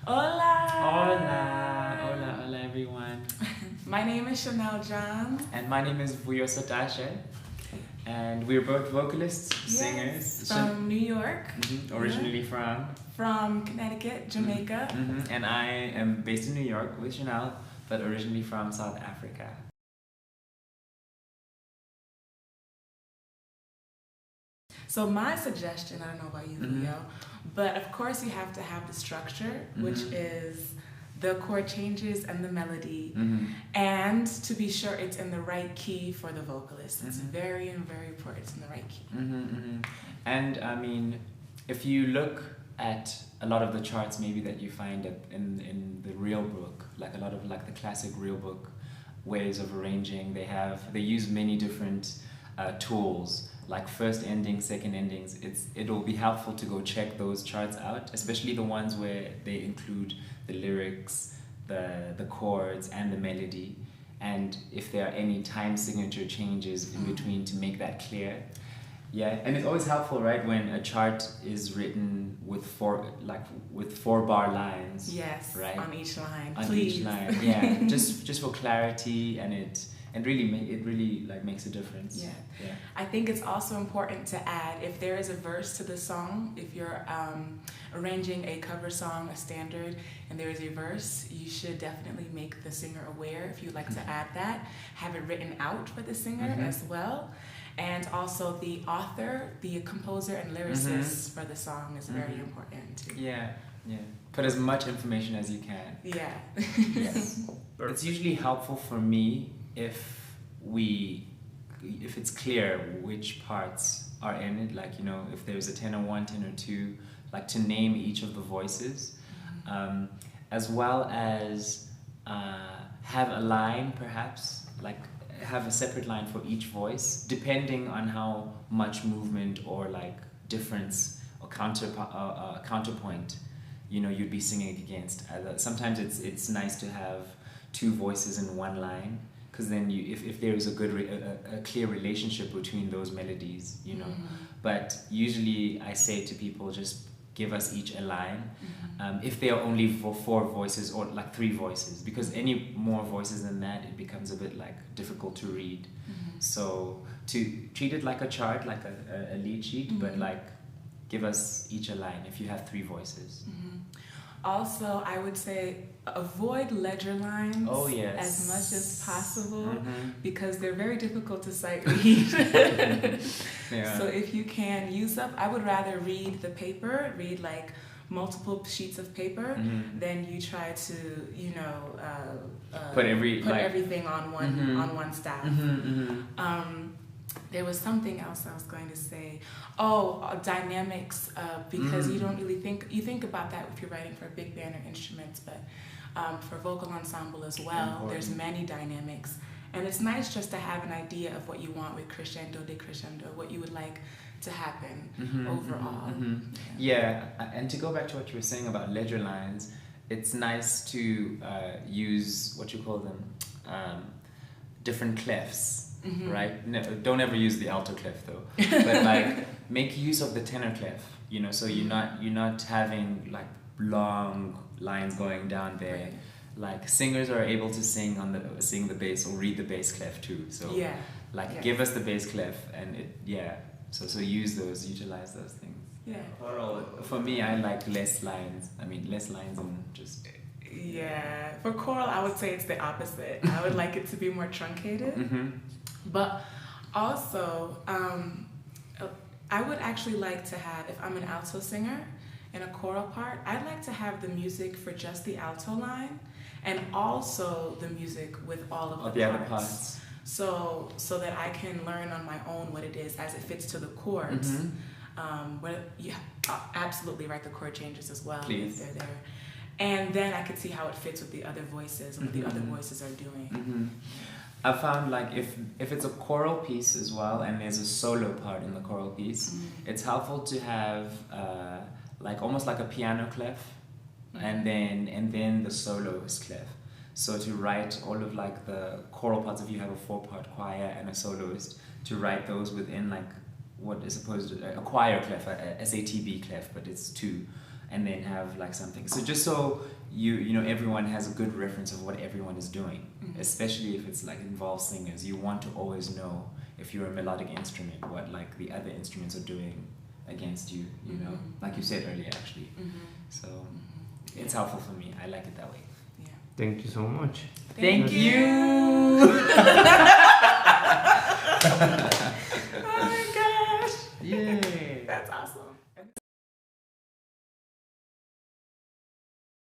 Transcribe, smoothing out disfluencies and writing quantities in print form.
Hola! Hola! Hola, hola everyone. My name is Shenel Johns. And my name is Vuyo Sotashe. And we're both vocalists, Yes, singers. from New York. Originally from? From Connecticut, Jamaica. And I am based in New York with Shenel, but originally from South Africa. So my suggestion, I don't know about you, Vuyo, but of course you have to have the structure, which is the chord changes and the melody, and to be sure it's in the right key for the vocalist. It's very, very important. It's in the right key. And I mean, if you look at a lot of the charts maybe that you find in the real book, like a lot of like the classic real book ways of arranging, they use many different tools, like first endings, second endings. It'll be helpful to go check those charts out, especially the ones where they include the lyrics, the chords, and the melody, and if there are any time signature changes in between to make that clear. Yeah, and it's always helpful, right, when a chart is written with four bar lines. Yes, right, on each line. On Please. each line, yeah, just for clarity, and it really like makes a difference. Yeah. I think it's also important to add, if there is a verse to the song, if you're arranging a cover song, a standard, and there is a verse, you should definitely make the singer aware. If you'd like to add that, have it written out for the singer as well. And also the author, the composer, and lyricist for the song is very important too. Yeah. Put as much information as you can. Yeah. Yes. It's usually helpful for me if it's clear which parts are in it, like, you know, if there's a tenor 1, tenor 2, like to name each of the voices, as well as have a line, perhaps, like have a separate line for each voice, depending on how much movement or like difference or counterpoint, you know, you'd be singing against. Sometimes it's nice to have two voices in one line, because then if there is a clear relationship between those melodies, you know. But usually I say to people, just give us each a line. If they are only for 4 voices or like 3 voices, because any more voices than that, it becomes a bit like difficult to read. So to treat it like a chart, like a lead sheet, but like give us each a line if you have 3 voices. Also, I would say avoid ledger lines as much as possible, because they're very difficult to sight read. So if you can use up, I would rather read the paper, read like multiple sheets of paper, than you try to, you know, put everything on one staff. There was something else I was going to say. Dynamics, because you don't really you think about that if you're writing for big band or instruments, but for vocal ensemble as well, there's many dynamics. And it's nice just to have an idea of what you want with crescendo, decrescendo, what you would like to happen overall. Yeah, and to go back to what you were saying about ledger lines, it's nice to use, what you call them, different clefs. Right? No, don't ever use the alto clef though. But like make use of the tenor clef, you know, so you're not having like long lines going down there. Right. Like singers are able to sing the bass or read the bass clef too. So give us the bass clef, and so utilize those things. Yeah. For me, I like less lines and just. Yeah, for choral, I would say it's the opposite. I would like it to be more truncated. But also, I would actually like to have, if I'm an alto singer in a choral part, I'd like to have the music for just the alto line, and also the music with all of the other parts. So that I can learn on my own what it is as it fits to the chords. Absolutely right, the chord changes as well. Please. If they're there. And then I could see how it fits with the other voices and what the other voices are doing. I found like if it's a choral piece as well, and there's a solo part in the choral piece, it's helpful to have like almost like a piano clef, and then the soloist clef. So to write all of like the choral parts, if you have a 4-part choir and a soloist, to write those within like what is supposed to a choir clef, a SATB clef, but it's 2. and then have like something. So just so you know everyone has a good reference of what everyone is doing, especially if it's like involves singers. You want to always know if you're a melodic instrument what like the other instruments are doing against you, you know, like you said earlier actually. So it's helpful for me. I like it that way. Yeah. Thank you so much. Thank you.